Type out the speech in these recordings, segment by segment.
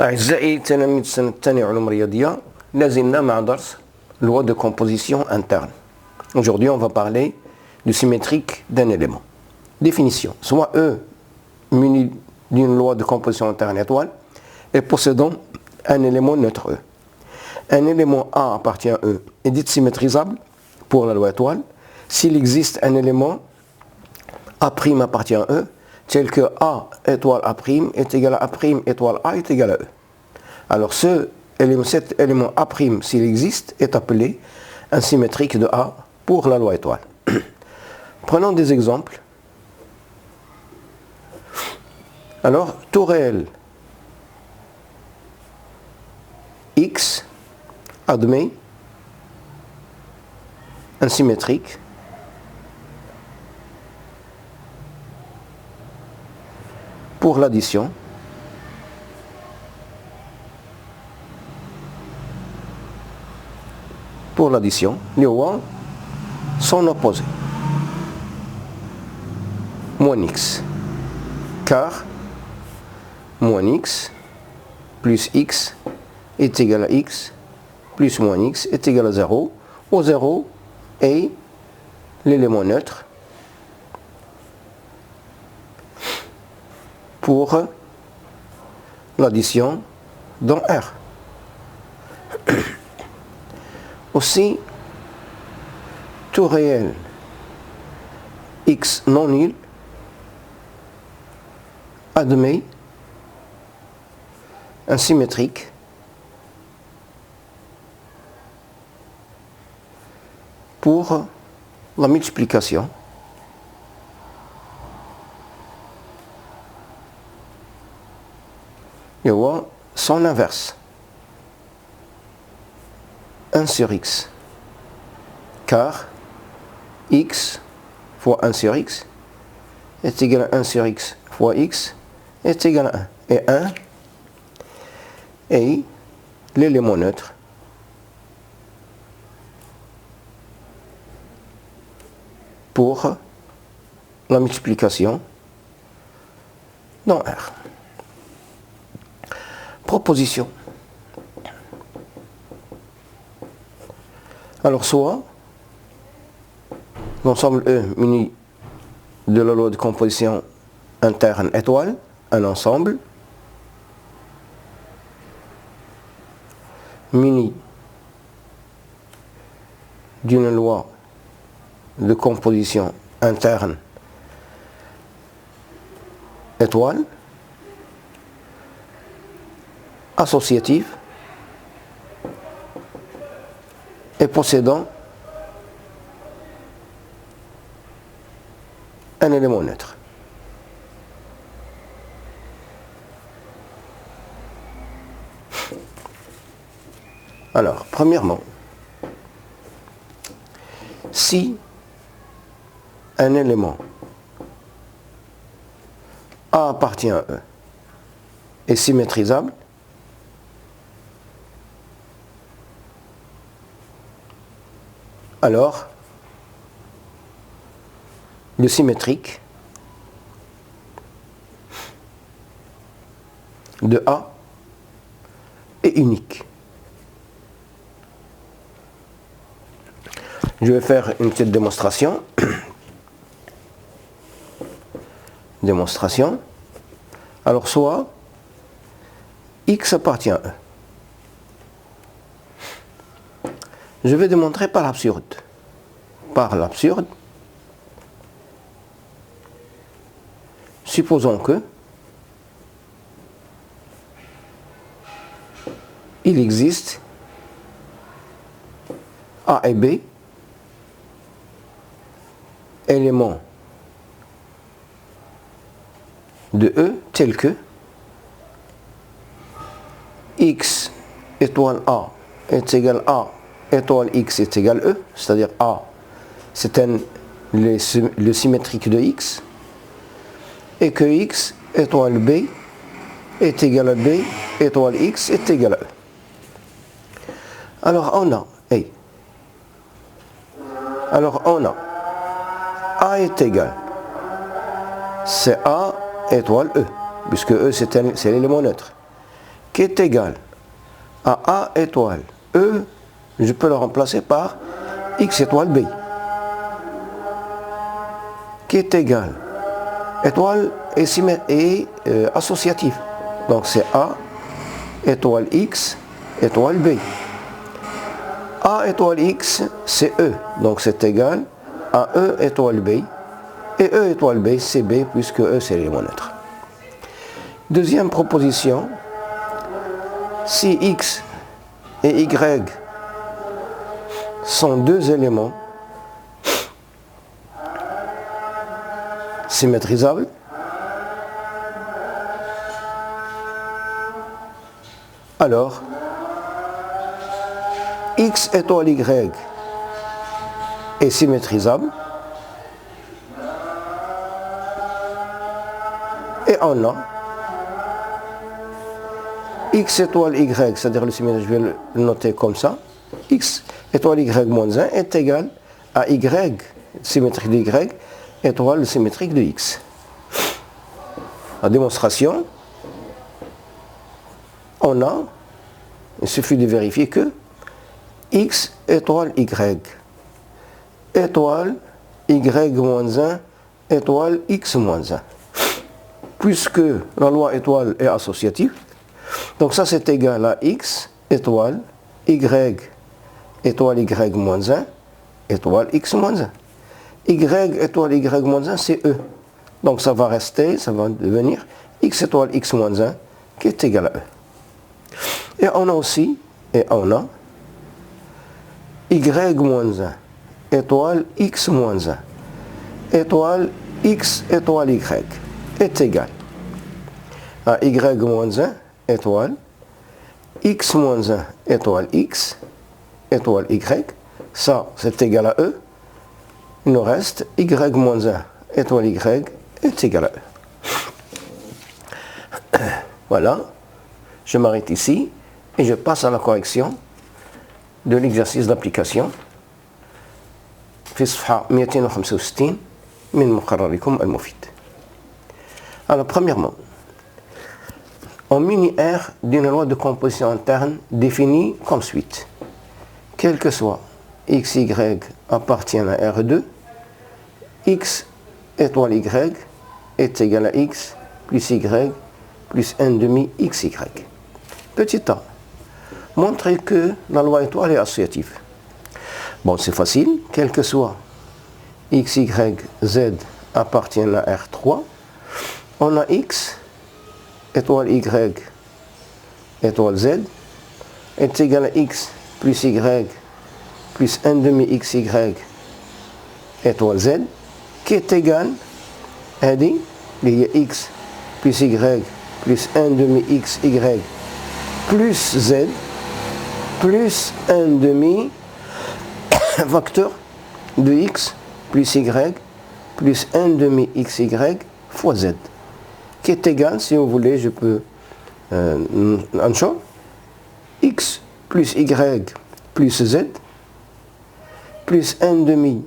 أعزائي تلاميذ السنة الثانية علوم رياضية، لازلنا مع درس loi de composition interne. Aujourd'hui, on va parler du symétrique d'un élément. Définition. Soit E muni d'une loi de composition interne étoile et possédant un élément neutre E. Un élément A appartient à E est dit symétrisable pour la loi étoile s'il existe un élément A' appartient à E tel que A étoile A' est égal à A' étoile A est égal à E. Alors cet élément A', s'il existe, est appelé un symétrique de A pour la loi étoile. Prenons des exemples. Alors, tout réel X admet un symétrique pour l'addition son opposé moins x, car moins x plus x est égal à x plus moins x est égal à 0, où 0 est l'élément neutre pour l'addition dans R. Aussi, tout réel X non nul admet un symétrique pour la multiplication et son inverse 1 sur x, car x fois 1 sur x est égal à 1 sur x fois x est égal à 1. Et 1 est l'élément neutre pour la multiplication dans R. Proposition. Alors, soit l'ensemble E muni de la loi de composition interne étoile, un ensemble muni d'une loi de composition interne étoile, associative et possédant un élément neutre. Alors, premièrement, si un élément A appartient à E est symétrisable, alors le symétrique de A est unique. Je vais faire une petite démonstration. Alors, soit X appartient à E. Je vais démontrer par l'absurde. Supposons que il existe A et B, éléments de E tels que X étoile A est égal à étoile X est égal à E, c'est-à-dire A, c'est le symétrique de X, et que X étoile B est égal à B, étoile X est égal à E. Alors on a A est égal, c'est A étoile E, puisque E c'est l'élément neutre, qui est égal à A étoile E, je peux le remplacer par X étoile B, qui est égal, étoile est associative. Donc c'est A étoile X étoile B. A étoile X, c'est E, donc c'est égal à E étoile B. Et E étoile B, c'est B, puisque E, c'est l'élément neutre. Deuxième proposition, si X et Y sont deux éléments symétrisables, alors X étoile Y est symétrisable et on a X étoile Y, c'est-à-dire le symétrique, je vais le noter comme ça, X étoile Y moins 1 est égal à Y, symétrique de Y, étoile symétrique de X. La démonstration, on a, il suffit de vérifier que X étoile Y, étoile Y moins 1, étoile X moins 1. Puisque la loi étoile est associative, donc ça c'est égal à X étoile Y étoile Y moins 1 étoile X moins 1. Y étoile Y moins 1 c'est E. Donc ça va rester, ça va devenir X étoile X moins 1 qui est égal à E. Et on a aussi, Y moins 1 étoile X moins 1 étoile X étoile Y est égal à Y moins 1 étoile X moins 1 étoile X étoile Y. Ça, c'est égal à E. Il nous reste Y moins 1 étoile Y est égal à E. Voilà. Je m'arrête ici et je passe à la correction de l'exercice d'application. في صفحة 265 من مقرركم المفيد. Alors, premièrement, on muni R d'une loi de composition interne définie comme suite. Quel que soit x, y appartient à R2, x étoile y est égal à x plus y plus 1 demi xy. Petit a, montrer que la loi étoile est associative. Bon, c'est facile, quel que soit x, y, z appartient à R3, on a x étoile y étoile z est égal à x plus y plus 1 demi xy étoile z qui est égal à x plus y plus 1 demi xy plus z plus 1 demi facteur de x plus y plus 1 demi xy fois z qui est égal, si vous voulez, je peux en short, x plus y plus z plus 1 demi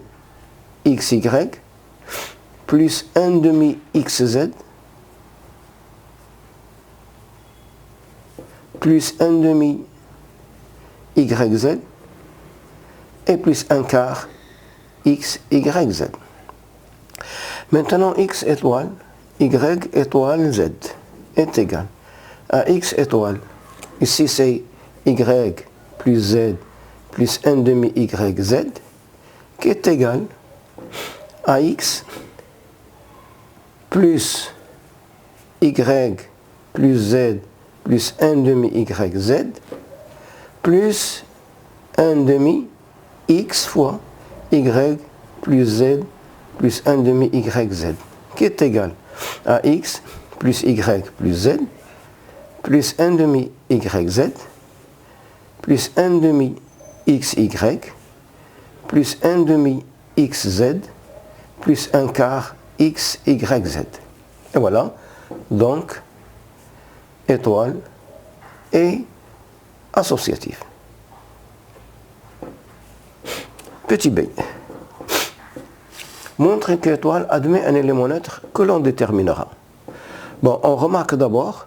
xy plus 1 demi xz plus 1 demi yz et plus 1 quart xyz. Maintenant x étoile y étoile z est égal à x étoile, ici c'est y plus z plus 1 demi yz qui est égal à x plus y plus z plus 1 demi yz plus 1 demi x fois y plus z plus 1 demi yz qui est égal à x plus y plus z plus 1 demi yz plus 1 demi xy plus 1 demi xz plus 1 quart xyz. Et voilà, donc étoile est associative. Petit b. Montre que l'étoile admet un élément neutre que l'on déterminera. Bon, on remarque d'abord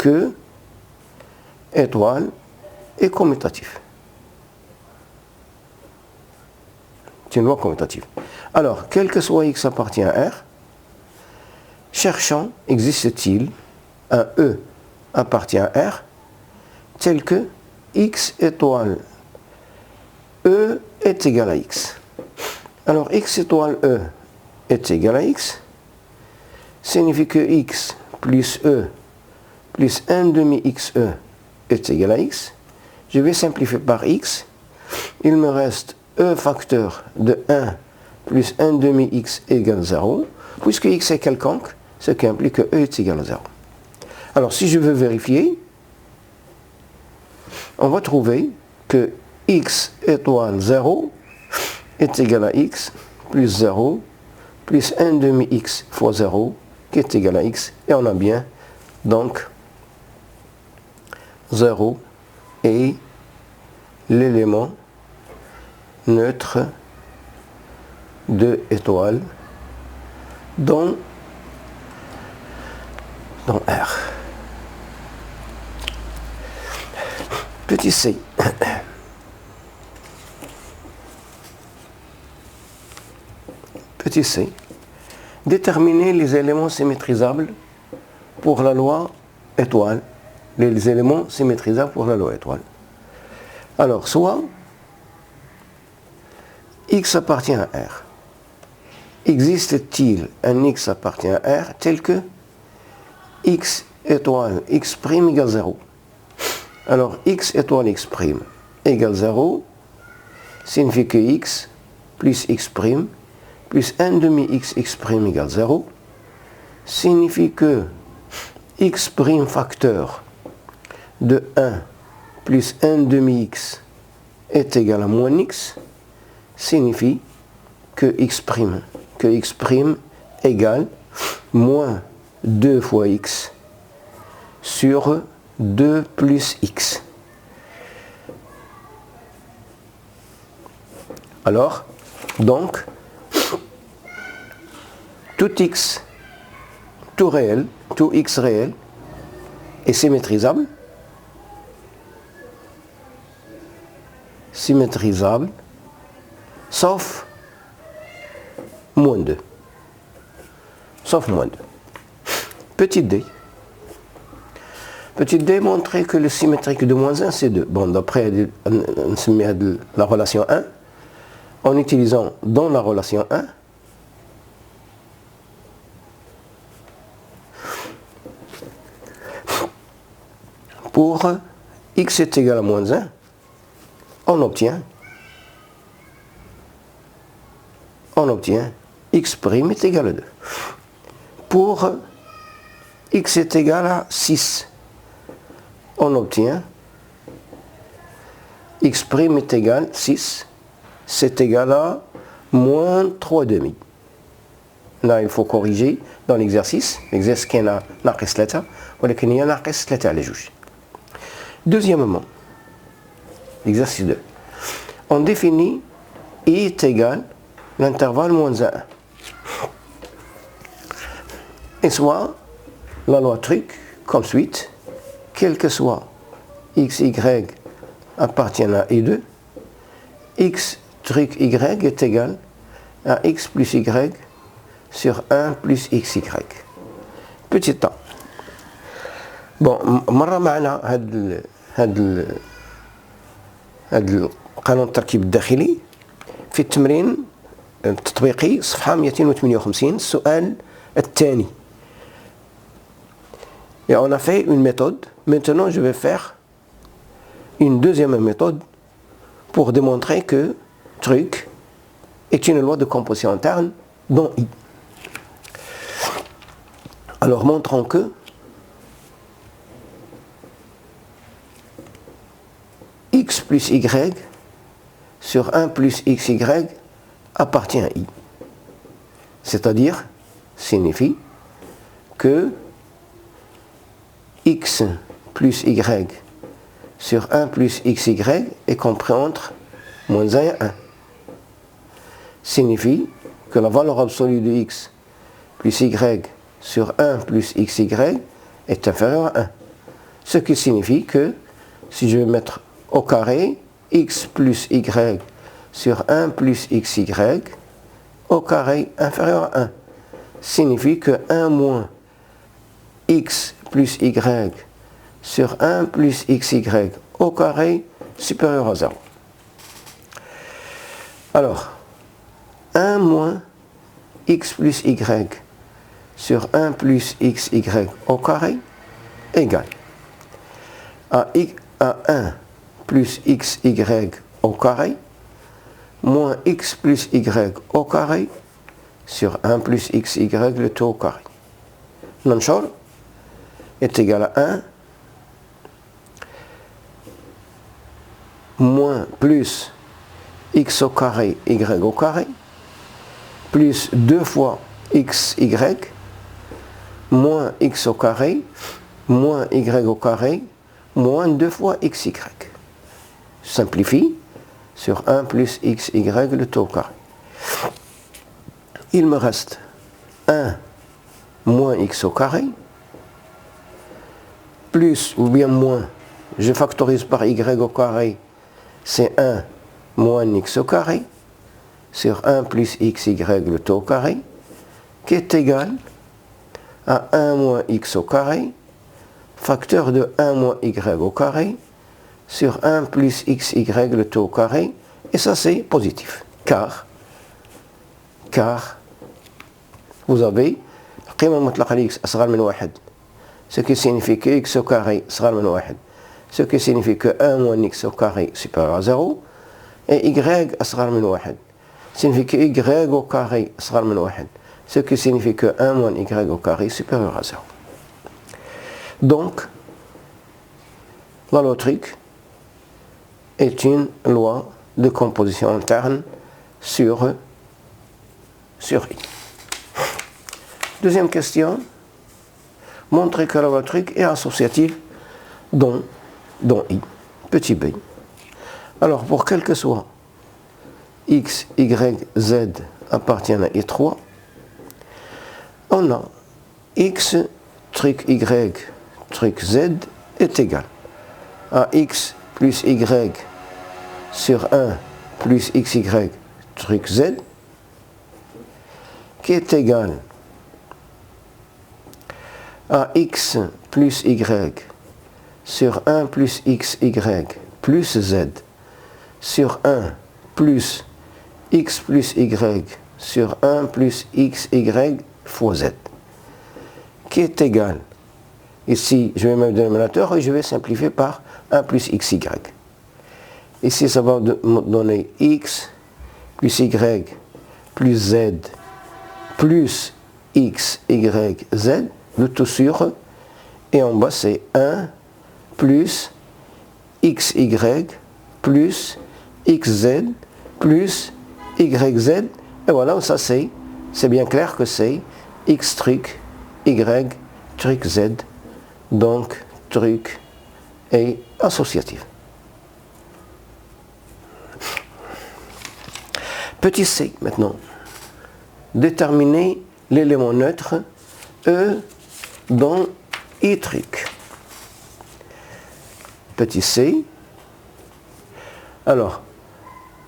que étoile est commutatif. C'est une loi commutative. Alors, quel que soit x appartient à R, cherchons, existe-t-il un E appartient à R tel que x étoile E est égal à x. Alors, x étoile E est égal à x signifie que x plus E plus 1 demi xe est égal à x. Je vais simplifier par x. Il me reste E facteur de 1 plus 1 demi x égale 0. Puisque x est quelconque, ce qui implique que E est égal à 0. Alors, si je veux vérifier, on va trouver que x étoile 0 est égal à x plus 0 plus 1 demi x fois 0 qui est égal à x. Et on a bien, donc, 0 est l'élément neutre de étoile dans R. Petit c. Petit c. Déterminer les éléments symétrisables pour la loi étoile. Les éléments symétrisables pour la loi étoile. Alors, soit x appartient à R. Existe-t-il un x appartient à R tel que x étoile x' égale 0? Alors, x étoile x' égale 0 signifie que x plus x' plus 1 demi x égale 0 signifie que x' facteur de 1 plus 1 demi x est égal à moins x signifie que x' égale moins 2 fois x sur 2 plus x. Alors, donc, tout x, tout réel, tout x réel est symétrisable, sauf moins 2. Sauf moins 2. Petit d. Petit d montrait que le symétrique de moins 1 c'est 2. Bon, d'après la relation 1, en utilisant dans la relation 1, pour x est égal à moins 1, on obtient x' est égal à 2. Pour x est égal à 6, on obtient x' est égal à 6, c'est égal à moins 3 demi. Là, il faut corriger dans l'exercice qui est ناقص 3 ولكن هي ناقص 3 على 2. Deuxièmement, l'exercice 2. On définit I est égal à l'intervalle moins 1. Et soit la loi truc comme suite, quel que soit x, y appartient à I2, x truc y est égal à x plus y sur 1 plus xy. Petit temps. Bon, مرة معنا هذا قانون التركيب الداخلي في التمرين التطبيقي صفحة 258 السؤال الثاني. Et on a fait une méthode. Maintenant, je vais faire une deuxième méthode pour démontrer que truc est une loi de composition interne dans I. Alors, montrons que x plus y sur 1 plus xy appartient à I. C'est-à-dire, signifie que x plus y sur 1 plus xy est compris entre moins 1 et 1. Signifie que la valeur absolue de x plus y sur 1 plus xy est inférieure à 1. Ce qui signifie que, si je vais mettre au carré, x plus y sur 1 plus xy au carré inférieur à 1, signifie que 1 moins x plus y sur 1 plus xy au carré supérieur à 0. Alors, 1 moins x plus y sur 1 plus xy au carré égale à 1 plus xy au carré moins x plus y au carré sur 1 plus xy le tout au carré. Manchor est égal à 1 moins plus x au carré y au carré plus 2 fois xy moins x au carré moins y au carré moins 2 fois xy. Je simplifie sur 1 plus xy le tout au carré. Il me reste 1 moins x au carré plus ou bien moins, je factorise par y au carré, c'est 1 moins x au carré sur 1 plus xy le tout au carré qui est égal à 1 moins x au carré facteur de 1 moins y au carré sur 1 plus xy le tout au carré, et ça c'est positif car vous avez قيمة مطلقة لx أصغر من 1, ce qui signifie que x au carré أصغر من 1, ce qui signifie que 1 moins x au carré supérieur à 0, et y أصغر من 1, signifie que y au carré أصغر من 1, ce qui signifie que 1 moins y au carré supérieur à 0. Donc, la loi Trick est une loi de composition interne sur I. Deuxième question, montrer que la loi Trick est associative dans I, petit b. Alors, pour quel que soit x, y, z appartiennent à I3, on a x truc y truc z est égal à x plus y sur 1 plus xy truc z qui est égal à x plus y sur 1 plus xy plus z sur 1 plus x plus y sur 1 plus xy fois z qui est égal, ici je vais mettre le dénominateur et je vais simplifier par 1 plus xy. Ici ça va me donner x plus y plus z plus x, y, z, le tout sur, et en bas c'est 1 plus xy plus xz plus yz, et voilà, ça c'est bien clair que c'est x truc y truc z, donc truc est associatif. Petit c maintenant. Déterminer l'élément neutre E dans I truc. Petit c. Alors,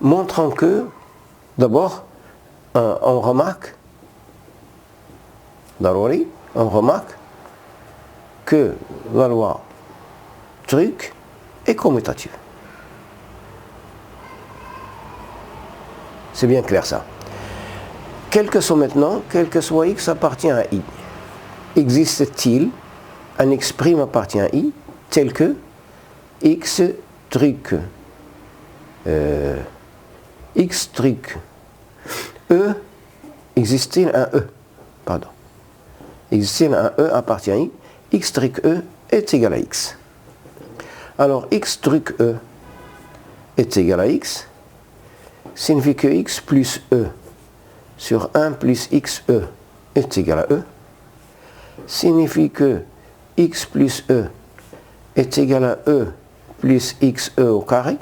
montrant que, d'abord, on remarque que la loi truc est commutative. C'est bien clair ça. Quel que soit maintenant, quel que soit x appartient à i, existe-t-il un x' appartient à i tel que x truc e, existe-t-il un e, pardon, existe-t-il un e appartient à i, x truc e est égal à x. Alors x truc e est égal à x signifie que x plus e sur 1 plus xe est égal à e, signifie que x plus e est égal à e plus xe au carré,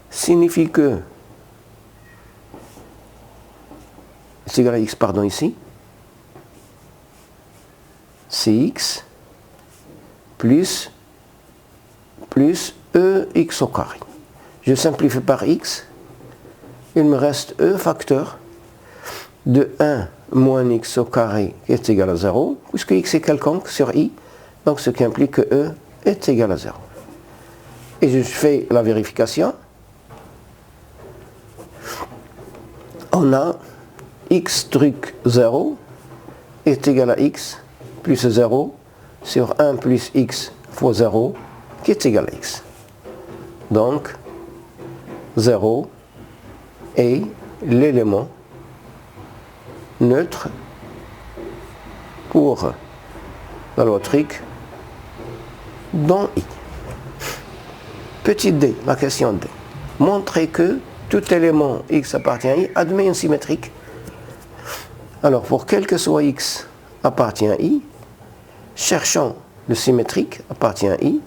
signifie que c'est égal à x, pardon, ici, c'est x plus EX au carré. Je simplifie par X. Il me reste E facteur de 1 moins X au carré qui est égal à 0, puisque X est quelconque sur I, donc ce qui implique que E est égal à 0. Et je fais la vérification. On a X truc 0 est égal à X plus 0 sur 1 plus X fois 0 qui est égal à X. Donc, 0 est l'élément neutre pour la loi Trick dans I. Petit d, la question d. Montrer que tout élément X appartient à I admet une symétrique. Alors, pour quel que soit X appartient à I, cherchons le symétrique appartient à I,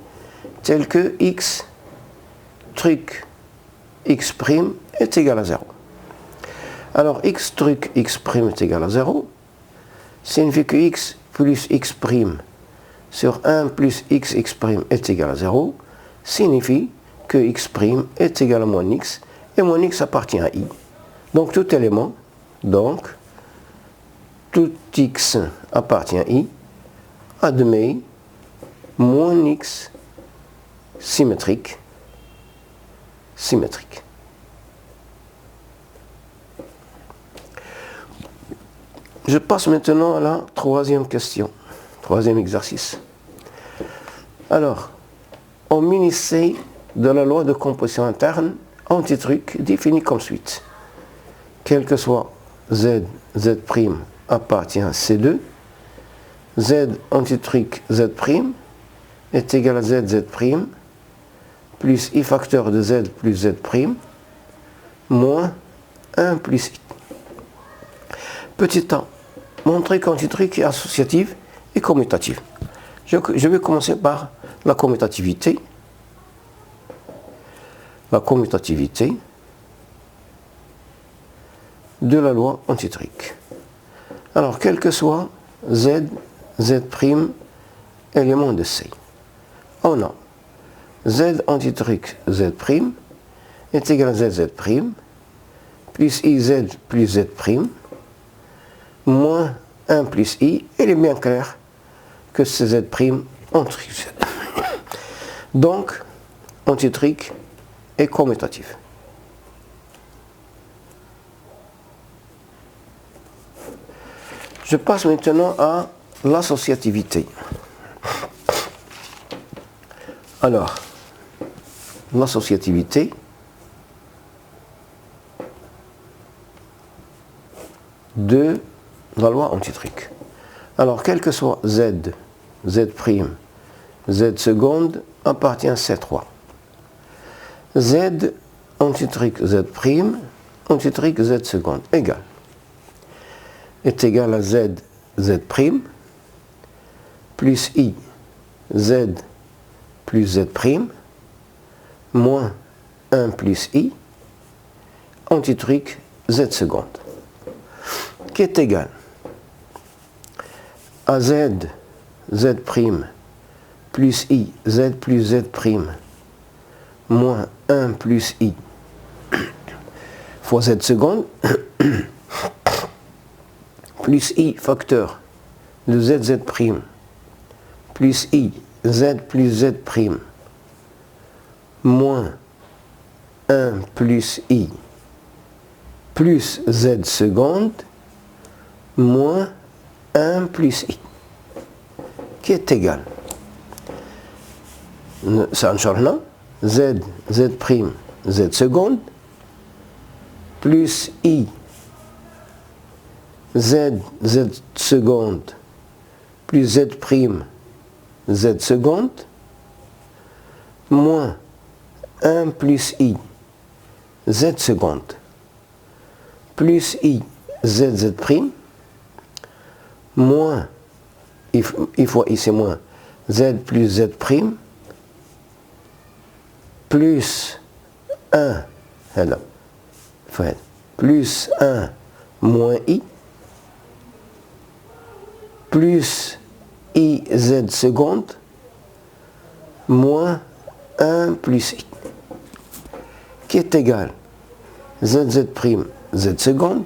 tel que X truc X' est égal à 0. Alors, X truc X' est égal à 0 signifie que X plus X' sur 1 plus X est égal à 0 signifie que X' est égal à moins X et moins X appartient à I. Donc, tout élément, tout X appartient à I, admet moins X symétrique. Je passe maintenant à la troisième question, troisième exercice. Alors, on munissait de la loi de composition interne anti-truc définie comme suit. Quel que soit Z appartient à C2, Z anti-truc Z' est égal à Z plus I facteur de Z plus Z' moins 1 plus I. Petit a, montrer qu'anti-truc est associative et commutative. Je vais commencer par la commutativité. La commutativité de la loi anti-truc. Alors, quel que soit Z, Z', élément de C, on a Z anti-truc Z' est égal à ZZ' plus IZ plus Z' moins 1 plus I. Il est bien clair que c'est Z' anti-truc Z. Donc, anti-truc est commutatif. Je passe maintenant à l'associativité. Alors, l'associativité de la loi anti-truc. Alors, quel que soit Z, Z', Z seconde appartient à C3. Z anti-truc Z', anti-truc Z seconde est égal à Z, Z' plus I, Z plus Z' moins 1 plus I, anti-truc Z seconde, qui est égal à Z, Z' plus I, Z plus Z' moins 1 plus I fois Z seconde plus I facteur de ZZ' plus I, Z plus Z' moins 1 plus I plus Z seconde moins 1 plus I, qui est égal, ça ne change pas, Z, Z', Z seconde plus I, Z, Z seconde plus Z', Z seconde moins 1 plus I, Z seconde plus I, Z, Z' moins I fois I c'est moins Z plus Z' plus 1 plus 1 moins I plus I Z seconde moins 1 plus I, qui est égal ZZ prime Z seconde,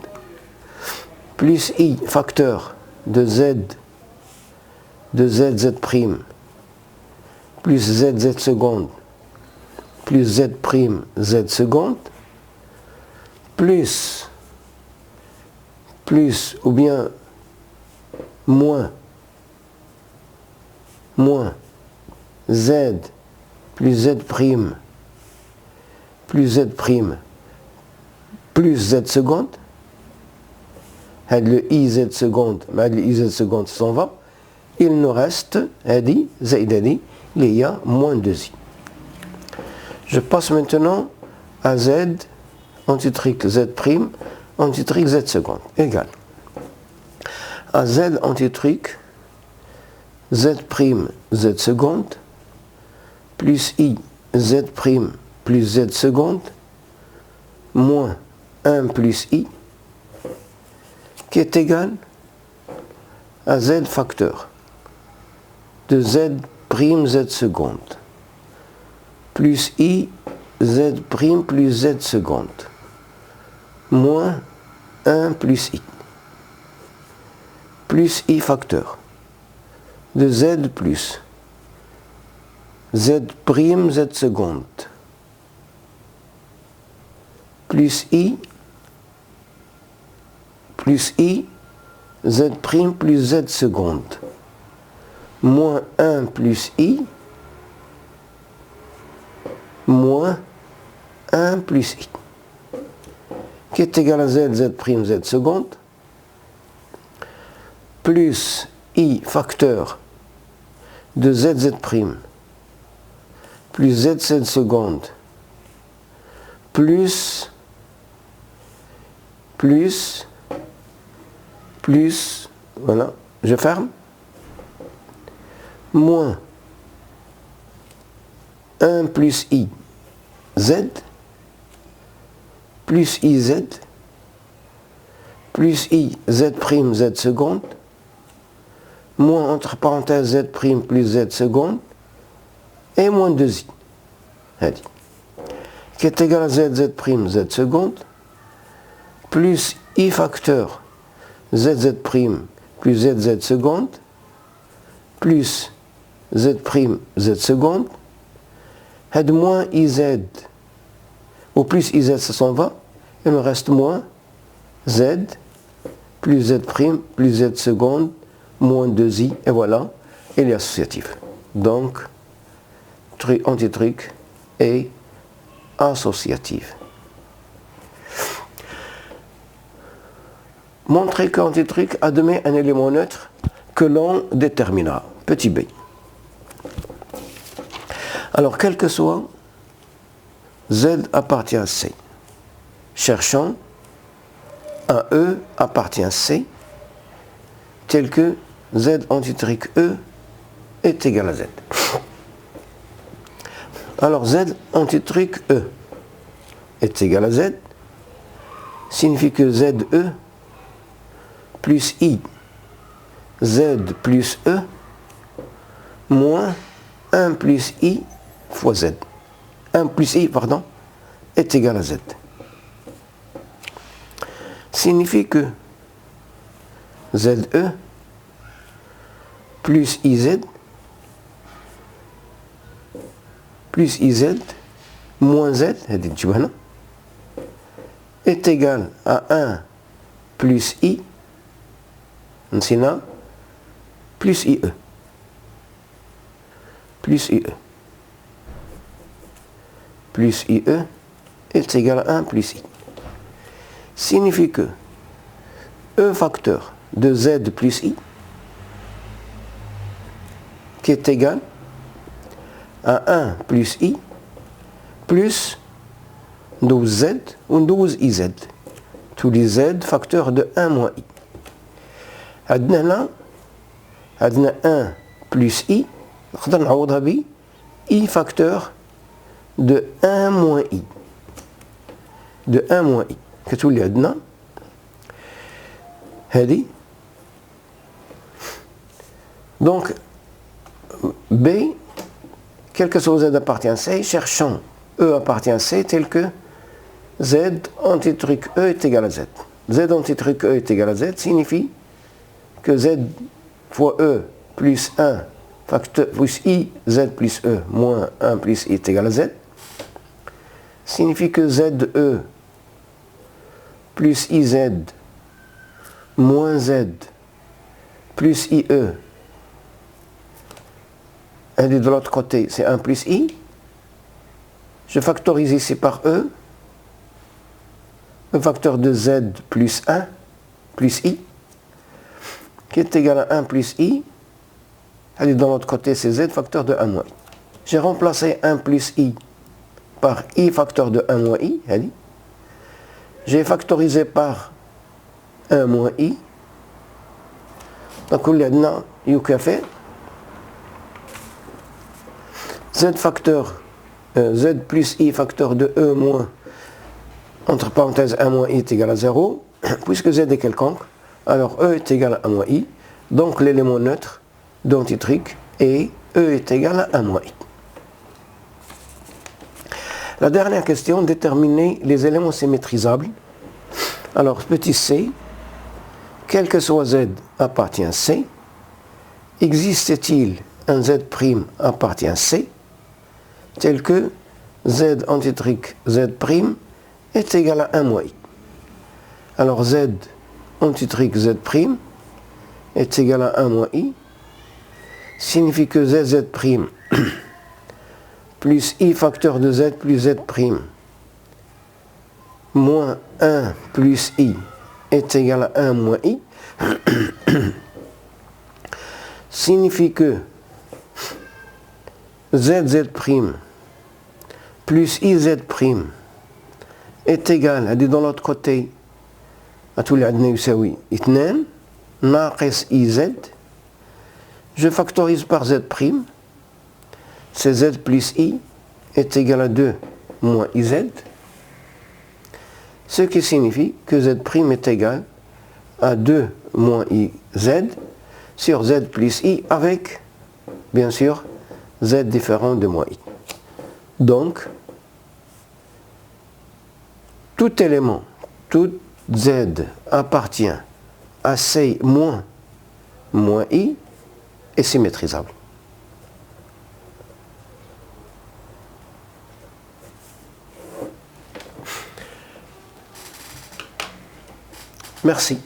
plus I facteur de ZZ prime, plus ZZ seconde, plus Z prime Z seconde, plus ou bien moins Z plus Z prime plus Z prime plus Z seconde, le IZ seconde, le IZ seconde s'en va, il nous reste, il y a moins 2I. Je passe maintenant à Z antitrique Z prime antitrique Z seconde égale à Z antitrique Z prime Z seconde plus I Z prime plus Z seconde moins 1 plus I qui est égal à Z facteur de Z prime Z seconde plus I Z prime plus Z seconde moins 1 plus I facteur de Z plus Z prime Z seconde plus I Z prime plus Z seconde moins 1 plus I moins 1 plus I qui est égal à Z, Z prime, Z seconde, plus I facteur de Z, Z prime, plus Z, Z seconde, plus, voilà, je ferme, moins 1 plus I, Z, plus IZ, plus I, Z prime, Z seconde, moins entre parenthèses Z prime plus Z seconde, et moins 2I, qui est égal à Z, Z prime, Z seconde, plus I facteur, Z, Z prime, plus Z, Z seconde, plus Z prime, Z seconde, et moins IZ, ou plus IZ, ça s'en va, il me reste moins Z, plus Z prime, plus Z seconde, moins 2I, et voilà, il est associatif. Donc, antitruc est associatif. Montrer qu'antitruc admet un élément neutre que l'on déterminera. Petit b. Alors, quel que soit Z appartient à C. Cherchons un E appartient à C tel que Z antitruc E est égal à Z. Alors Z antitruc E est égal à Z signifie que ZE plus I Z plus E moins 1 plus I fois Z. 1 plus I, pardon, est égal à Z. Signifie que ZE plus IZ moins Z est égal à 1 plus I plus IE plus IE plus IE est égal à 1 plus I. Signifie que E facteur de Z plus I qui est égal à 1 plus I plus 12Z ou 12IZ. Tous les Z facteurs de 1 moins I. عندنا 1 plus I نقدر نعوضها ب I facteur de 1 moins I. De 1 moins I. كتولي عندنا هذه دونك B quel que soit Z appartient à C, cherchons E appartient à C tel que Z antitruc E est égal à Z. Z antitruc E est égal à Z signifie que Z fois E plus 1 facteur plus I, Z plus E moins 1 plus I est égal à Z, signifie que ZE plus IZ moins Z plus IE, et de l'autre côté c'est 1 plus I, je factorise ici par E, le facteur de Z plus 1 plus I, qui est égal à 1 plus I, et de l'autre côté c'est Z facteur de 1 moins I. J'ai remplacé 1 plus I par I facteur de 1 moins I, j'ai factorisé par 1 moins I, donc il y a fait Z facteur, Z plus I facteur de E moins, entre parenthèses 1 moins I est égal à 0, puisque Z est quelconque, alors E est égal à 1 moins I, donc l'élément neutre d'antitruc et E est égal à 1 moins I. La dernière question, déterminer les éléments symétrisables. Alors, petit c, quel que soit Z appartient à C, existe-t-il un Z' appartient à C, tel que Z antitruc Z' est égal à 1 moins I. Alors, Z antitruc Z' est égal à 1 moins I, signifie que ZZ' plus I facteur de Z plus Z' moins 1 plus I est égal à 1 moins I, signifie que ZZ' plus IZ' est égal à dans l'autre côté à tous les عندنا يساوي 2 ناقص IZ, je factorise par Z', c'est Z plus I est égal à 2 moins IZ, ce qui signifie que Z' est égal à 2 moins IZ sur Z plus I avec, bien sûr, Z différent de moins I. Donc, tout élément, tout Z appartient à C moins I est symétrisable. Merci.